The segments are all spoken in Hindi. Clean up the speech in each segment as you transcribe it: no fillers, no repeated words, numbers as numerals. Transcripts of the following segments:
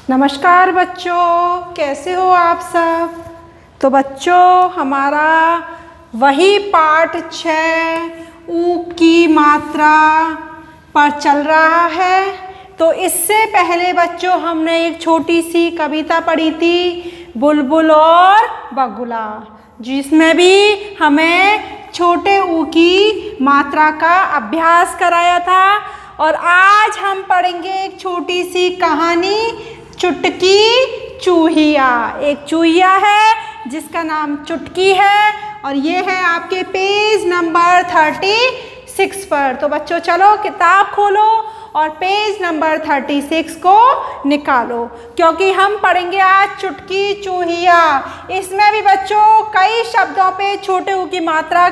नमस्कार बच्चों, कैसे हो आप सब। तो बच्चों, हमारा वही पाठ 6 ऊ की मात्रा पर चल रहा है। तो इससे पहले बच्चों हमने एक छोटी सी कविता पढ़ी थी, बुलबुल और बगुला, जिसमें भी हमें छोटे ऊ की मात्रा का अभ्यास कराया था। और आज हम पढ़ेंगे एक छोटी सी कहानी, चुटकी चूहिया। एक चूहिया है जिसका नाम चुटकी है और ये है आपके पेज नंबर 36 पर। तो बच्चों चलो किताब खोलो और पेज नंबर 36 को निकालो, क्योंकि हम पढ़ेंगे आज चुटकी चूहिया। इसमें भी बच्चों कई शब्दों पे छोटे ऊ की मात्रा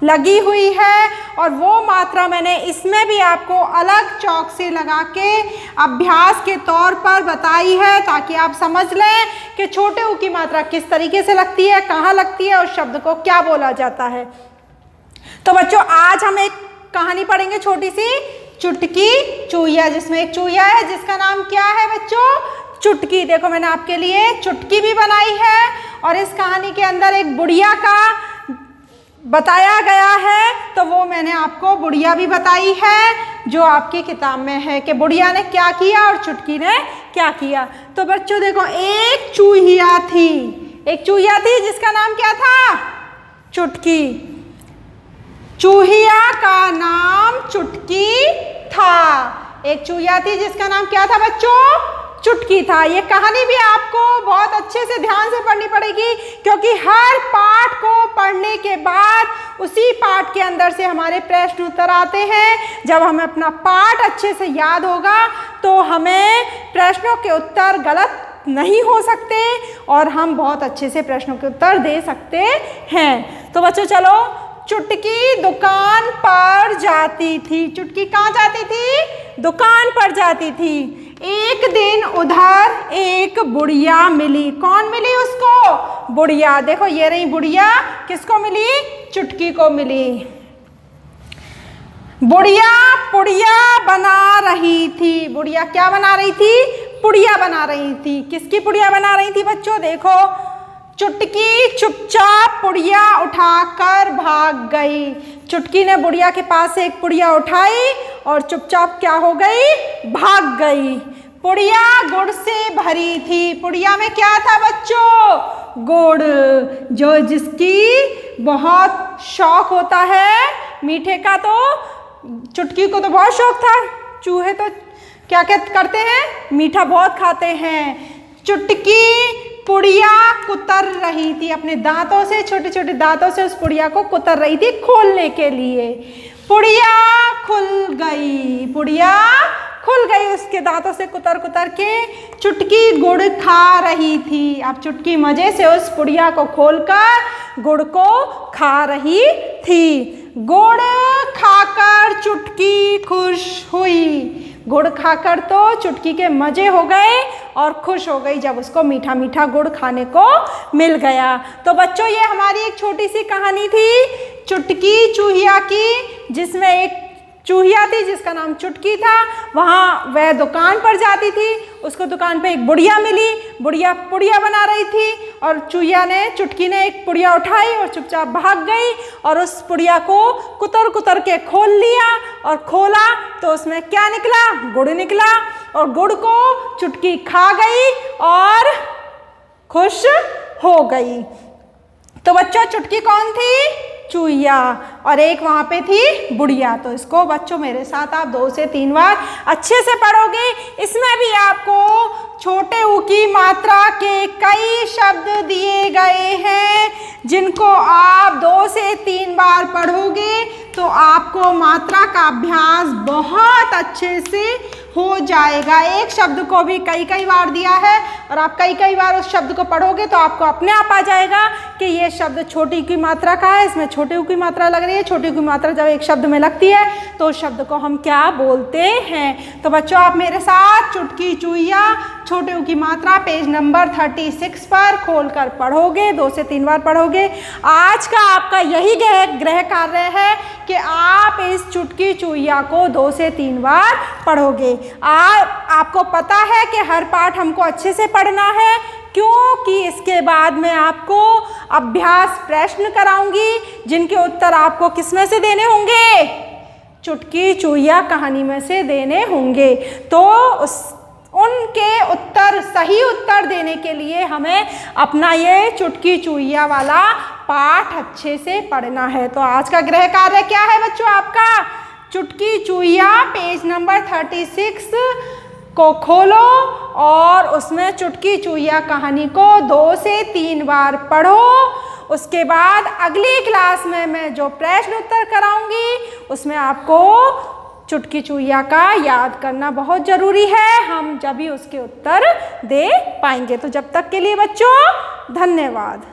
लगी हुई है और वो मात्रा मैंने इसमें भी आपको अलग चौक से लगा के अभ्यास के तौर पर बताई है, ताकि आप समझ लें कि छोटे ऊ की मात्रा किस तरीके से लगती है, कहाँ लगती है और शब्द को क्या बोला जाता है। तो बच्चों आज हम एक कहानी पढ़ेंगे छोटी सी, चुटकी चूहिया, जिसमें एक चूहिया है जिसका नाम क्या है बच्चों, चुटकी। देखो मैंने आपके लिए चुटकी भी बनाई है और इस कहानी के अंदर एक बुढ़िया का बताया गया है, तो वो मैंने आपको बुढ़िया भी बताई है जो आपकी किताब में है कि बुढ़िया ने क्या किया और चुटकी ने क्या किया। तो बच्चों देखो, एक चूहिया थी जिसका नाम क्या था, चुटकी। चूहिया का नाम चुटकी था। एक चूहिया थी जिसका नाम क्या था बच्चों, चुटकी था। ये कहानी भी आपको बहुत अच्छे से ध्यान से पढ़नी पड़ेगी, क्योंकि हर पाठ को पढ़ने के बाद उसी पाठ के अंदर से हमारे प्रश्न उत्तर आते हैं। जब हमें अपना पाठ अच्छे से याद होगा तो हमें प्रश्नों के उत्तर गलत नहीं हो सकते और हम बहुत अच्छे से प्रश्नों के उत्तर दे सकते हैं। तो बच्चों चलो, चुटकी दुकान पर जाती थी। चुटकी कहाँ जाती थी, दुकान पर जाती थी। एक दिन उधर एक बुढ़िया मिली। कौन मिली उसको, बुढ़िया। देखो ये रही बुढ़िया, किसको मिली, चुटकी को मिली। बुढ़िया पुड़िया बना रही थी। बुढ़िया क्या बना रही थी, पुड़िया बना रही थी। किसकी पुड़िया बना रही थी बच्चों, देखो चुटकी चुपचाप पुड़िया उठाकर भाग गई। चुटकी ने बुढ़िया के पास से एक पुड़िया उठाई और चुपचाप क्या हो गई, भाग गई। पुड़िया गुड़ से भरी थी। पुड़िया में क्या था बच्चों, गुड़, जो जिसकी बहुत शौक होता है मीठे का। तो चुटकी को तो बहुत शौक था। चूहे तो क्या क्या करते हैं, मीठा बहुत खाते हैं। चुटकी पुड़िया कुतर रही थी अपने दांतों से, छोटे छोटे दांतों से उस पुड़िया को कुतर रही थी खोलने के लिए। पुड़िया खुल गई, पुड़िया खुल गई उसके दांतों से कुतर कुतर के। चुटकी गुड़ खा रही थी। अब चुटकी मजे से उस पुड़िया को खोलकर गुड़ को खा रही थी। गुड़ खाकर चुटकी खुश हुई। गुड़ खाकर तो चुटकी के मजे हो गए और खुश हो गई जब उसको मीठा मीठा गुड़ खाने को मिल गया। तो बच्चों ये हमारी एक छोटी सी कहानी थी चुटकी चूहिया की, जिसमें एक चूहिया थी जिसका नाम चुटकी था। वहाँ वह दुकान पर जाती थी, उसको दुकान पे एक बुढ़िया मिली। बुढ़िया पुड़िया बना रही थी और चुटकी ने एक पुड़िया उठाई और चुपचाप भाग गई और उस पुड़िया को कुतर कुतर के खोल लिया और खोला तो उसमें क्या निकला, गुड़ निकला। और गुड़ को चुटकी खा गई और खुश हो गई। तो बच्चों चुटकी कौन थी, चूहिया, और एक वहाँ पे थी बुढ़िया। तो इसको बच्चों मेरे साथ आप 2 से 3 बार अच्छे से पढ़ोगे। इसमें भी आपको छोटे ऊ की मात्रा के कई शब्द दिए गए हैं, जिनको आप 2 से 3 बार पढ़ोगे तो आपको मात्रा का अभ्यास बहुत अच्छे से हो जाएगा। एक शब्द को भी कई बार दिया है और आप कई बार उस शब्द को पढ़ोगे तो आपको अपने आप आ जाएगा कि ये शब्द छोटी की मात्रा का है, इसमें छोटे ऊ की मात्रा लग रही है। छोटी ऊ की मात्रा जब एक शब्द में लगती है तो उस शब्द को हम क्या बोलते हैं। तो बच्चों आप मेरे साथ चुटकी चूहिया छोटे ऊ की मात्रा पेज नंबर 36 पर खोलकर पढ़ोगे, 2 से 3 बार पढ़ोगे। आज का आपका यही गृह कार्य है कि आप इस चुटकी चूहिया को 2 से 3 बार पढ़ोगे। आपको पता है कि हर पाठ हमको अच्छे से पढ़ना है, क्योंकि इसके बाद मैं आपको अभ्यास प्रश्न कराऊंगी जिनके उत्तर आपको किसमें से देने होंगे, चुटकी चूहिया कहानी में से देने होंगे। तो उनके उत्तर, सही उत्तर देने के लिए हमें अपना ये चुटकी चूहिया वाला पाठ अच्छे से पढ़ना है। तो आज का गृह कार्य क्या है बच्चों आपका, चुटकी चूहिया पेज नंबर 36 को खोलो और उसमें चुटकी चूहिया कहानी को 2 से 3 बार पढ़ो। उसके बाद अगली क्लास में मैं जो प्रश्न उत्तर कराऊंगी उसमें आपको चुटकी चूहिया का याद करना बहुत ज़रूरी है, हम जब भी उसके उत्तर दे पाएंगे। तो जब तक के लिए बच्चों धन्यवाद।